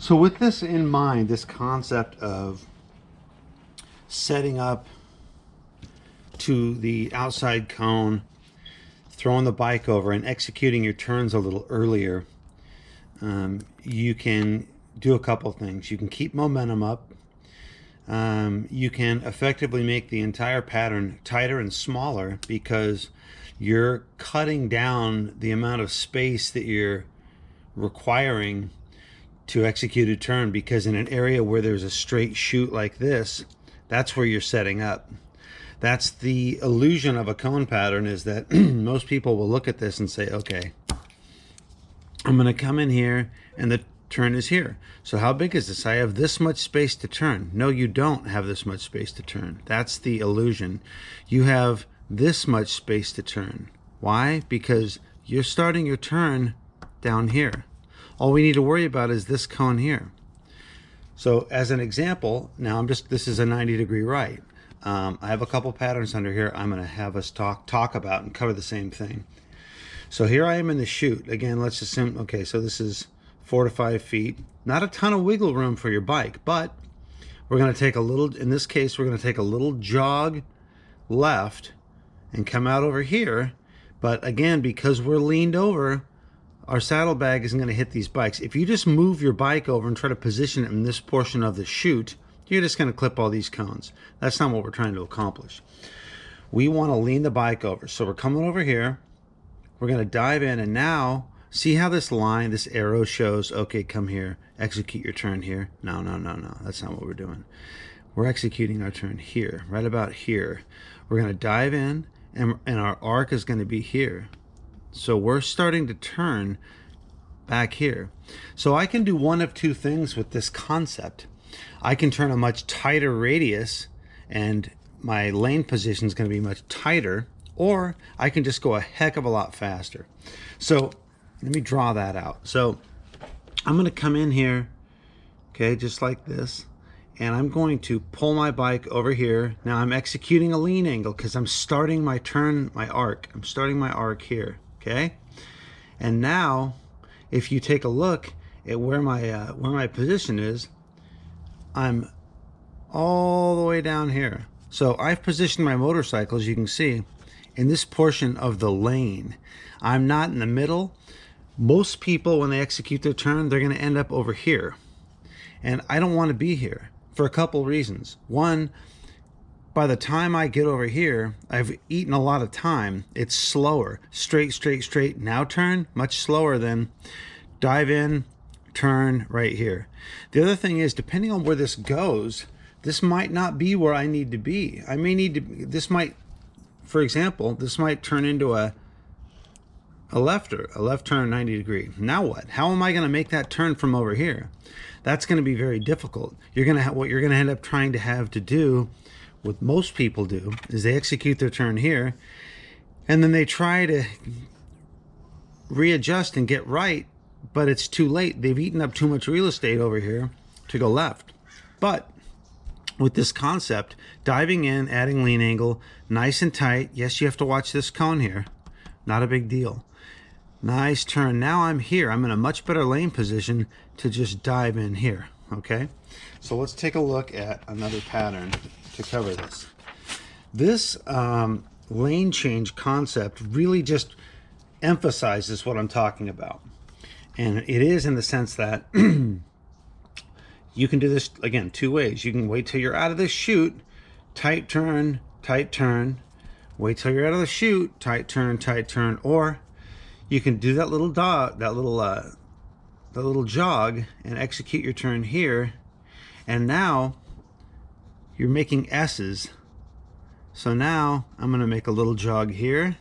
So with this in mind, this concept of setting up to the outside cone, throwing the bike over and executing your turns a little earlier, you can do a couple things. You can keep momentum up. You can effectively make the entire pattern tighter and smaller because you're cutting down the amount of space that you're requiring to execute a turn, because in an area where there's a straight chute like this, that's where you're setting up. That's the illusion of a cone pattern, is that most people will look at this and say, okay, I'm going to come in here and the turn is here. So how big is this? I have this much space to turn. No, you don't have this much space to turn. That's the illusion. You have this much space to turn. Why? Because you're starting your turn down here. All we need to worry about is this cone here. So as an example, now this is a 90-degree right. I have a couple patterns under here I'm going to have us talk about and cover the same thing. So here I am in the chute. Again, let's assume, okay, so this is 4 to 5 feet. Not a ton of wiggle room for your bike, but we're going to take a little, in this case, we're going to take a little jog left and come out over here. But again, because we're leaned over, our saddlebag isn't going to hit these bikes. If you just move your bike over and try to position it in this portion of the chute, you're just going to clip all these cones. That's not what we're trying to accomplish. We want to lean the bike over. So we're coming over here. We're going to dive in, and now see how this line, this arrow shows, okay, come here, execute your turn here. No, that's not what we're doing. We're executing our turn here, right about here. We're going to dive in, and our arc is going to be here. So we're starting to turn back here. So I can do one of two things with this concept. I can turn a much tighter radius and my lane position is going to be much tighter, or I can just go a heck of a lot faster. So let me draw that out. So I'm going to come in here, okay, just like this, and I'm going to pull my bike over here. Now I'm executing a lean angle because I'm starting my turn, my arc. I'm starting my arc here. Okay, and now if you take a look at where my position is, I'm all the way down here. So I've positioned my motorcycle, as you can see, in this portion of the lane. I'm not in the middle. Most people, when they execute their turn, they're going to end up over here, and I don't want to be here for a couple reasons. One, by the time I get over here, I've eaten a lot of time. It's slower. Straight, now turn, much slower than dive in, turn right here. The other thing is, depending on where this goes, this might not be where I need to be. I may need to, this might, for example, this might turn into a left turn 90 degree. Now what? How am I going to make that turn from over here? That's going to be very difficult. You're going to have, what you're going to end up trying to have to do, what most people do, is they execute their turn here, and then they try to readjust and get right, but it's too late. They've eaten up too much real estate over here to go left. But with this concept, diving in, adding lean angle, nice and tight. Yes, you have to watch this cone here. Not a big deal. Nice turn. Now I'm here. I'm in a much better lane position to just dive in here. Okay, so let's take a look at another pattern to cover this. This lane change concept really just emphasizes what I'm talking about. And it is in the sense that you can do this, again, two ways. You can wait till you're out of the chute, tight turn, wait till you're out of the chute, tight turn, or you can do that little jog and execute your turn here. And now you're making S's. So now I'm going to make a little jog here,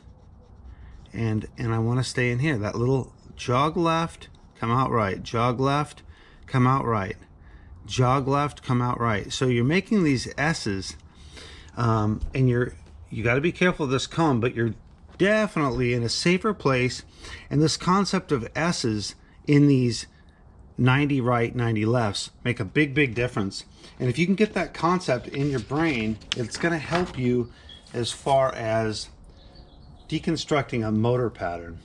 and I want to stay in here. That little jog left, come out right, jog left, come out right, jog left, come out right. So you're making these S's, and you got to be careful of this cone, but you're definitely in a safer place. And this concept of S's in these 90 right, 90 lefts make a big difference. And if you can get that concept in your brain, it's going to help you as far as deconstructing a motor pattern.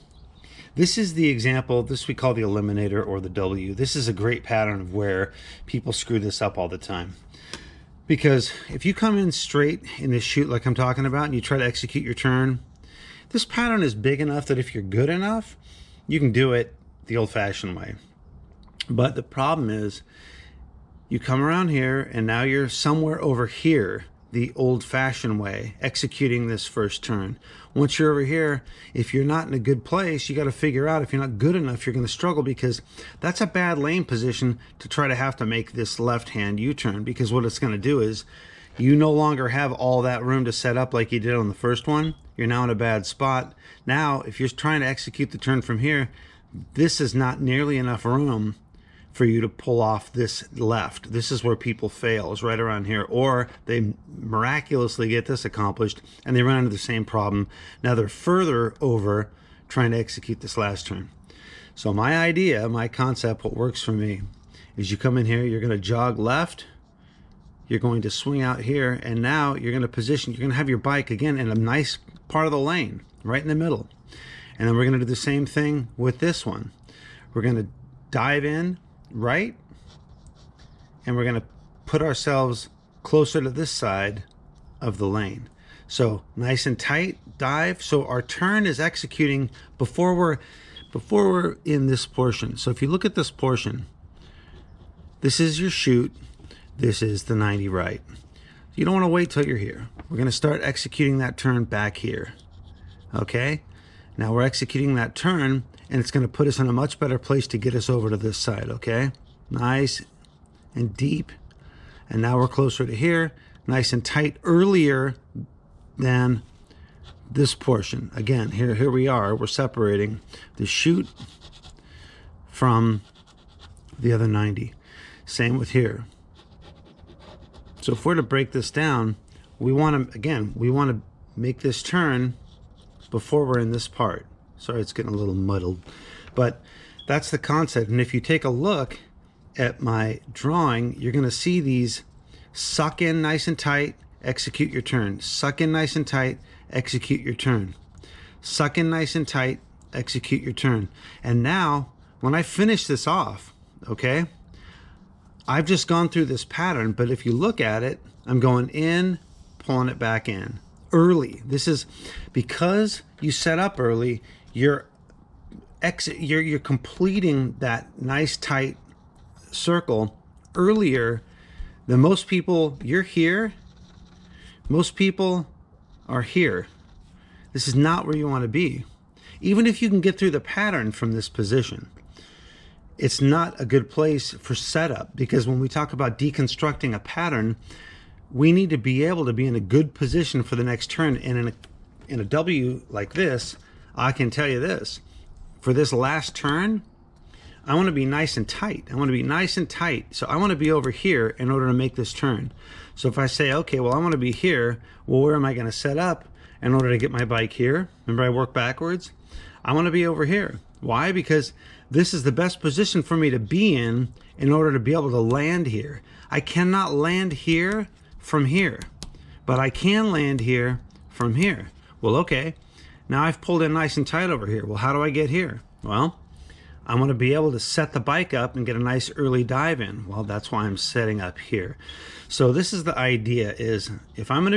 This is the example, this we call the eliminator or the W. This is a great pattern of where people screw this up all the time. Because if you come in straight in this shoot like I'm talking about and you try to execute your turn, this pattern is big enough that if you're good enough, you can do it the old-fashioned way. But the problem is you come around here and now you're somewhere over here the old-fashioned way, executing this first turn. Once you're over here, if you're not in a good place, you got to figure out if you're not good enough, you're going to struggle, because that's a bad lane position to try to have to make this left-hand U-turn, because what it's going to do is you no longer have all that room to set up like you did on the first one. You're now in a bad spot. Now, if you're trying to execute the turn from here, this is not nearly enough room for you to pull off this left. This is where people fail, is right around here. Or they miraculously get this accomplished and they run into the same problem. Now they're further over trying to execute this last turn. So my idea, my concept, what works for me, is you come in here, you're gonna jog left, you're going to swing out here, and now you're gonna position, you're gonna have your bike again in a nice part of the lane, right in the middle. And then we're gonna do the same thing with this one. We're gonna dive in, right, and we're going to put ourselves closer to this side of the lane. So nice and tight dive. So our turn is executing before we're in this portion. So if you look at this portion, this is your shoot, this is the 90 right. You don't want to wait till you're here. We're going to start executing that turn back here. Okay, now we're executing that turn, and it's going to put us in a much better place to get us over to this side, okay? Nice and deep. And now we're closer to here, nice and tight, earlier than this portion. Again, here we are. We're separating the shoot from the other 90. Same with here. So if we're to break this down, we want to make this turn before we're in this part. Sorry, it's getting a little muddled, but that's the concept. And if you take a look at my drawing, you're going to see these suck in nice and tight, execute your turn. Suck in nice and tight, execute your turn. Suck in nice and tight, execute your turn. And now, when I finish this off, okay, I've just gone through this pattern, but if you look at it, I'm going in, pulling it back in. Early. This is because you set up early, you're completing that nice tight circle earlier than most people. You're here, most people are here. This is not where you want to be. Even if you can get through the pattern from this position, it's not a good place for setup, because when we talk about deconstructing a pattern, we need to be able to be in a good position for the next turn. And in a W like this, I can tell you this, for this last turn, I want to be nice and tight. I want to be nice and tight. So I want to be over here in order to make this turn. So if I say, okay, well, I want to be here, well, where am I going to set up in order to get my bike here? Remember, I work backwards. I want to be over here. Why? Because this is the best position for me to be in order to be able to land here. I cannot land here from here, but I can land here from here. Well, okay, now I've pulled in nice and tight over here. Well, how do I get here? Well, I want to be able to set the bike up and get a nice early dive in. Well, that's why I'm setting up here. So this is the idea, is if I'm going to